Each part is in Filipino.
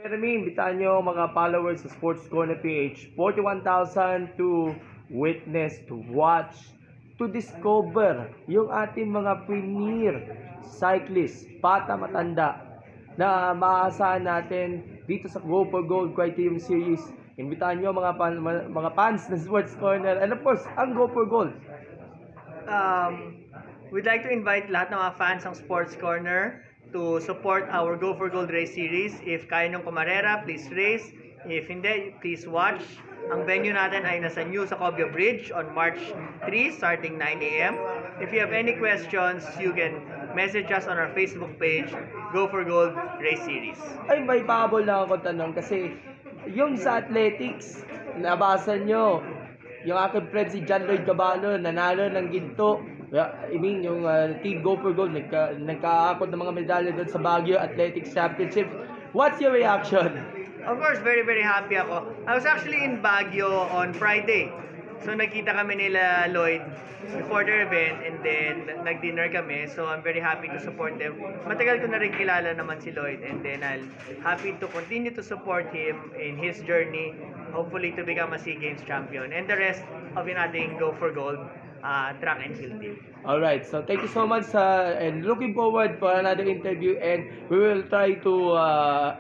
Jeremy, imbitahan nyo mga followers sa Sports Corner PH. 41,000 to witness, to watch, to discover yung ating mga premier cyclists, bata matanda, na maaasahan natin dito sa Go for Gold Criterium Series. Imbitahan nyo mga fans ng Sports Corner and of course, ang Go for Gold. We'd like to invite lahat ng mga fans ng Sports Corner to support our Go for Gold race series. If kaya nyong kumarera, please race. If hindi, please watch. Ang venue natin ay nasa New Sacobia Bridge on March 3 starting 9 a.m. If you have any questions, you can message us on our Facebook page, Go for Gold Race Series. Ay, may pahabol na ako tanong kasi yung sa athletics, nabasa nyo, yung aking friend si John Lloyd Caballo, nanalo ng ginto. I mean, yung Team Go for Gold, nagkaakot ng mga medalya doon sa Baguio Athletics Championship. What's your reaction? Of course, very, very happy ako. I was actually in Baguio on Friday. So, nakita kami nila Lloyd before their event and then nag-dinner kami. So, I'm very happy to support them. Matagal ko na rin kilala naman si Lloyd and then I'll happy to continue to support him in his journey, hopefully to become a SEA Games champion. And the rest of yung ating Go for Gold track and field team. Alright, so thank you so much and looking forward for another interview and we will try to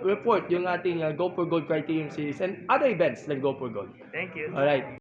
report yung ating Go for Gold Criterium Series and other events like Go for Gold. Thank you. Alright.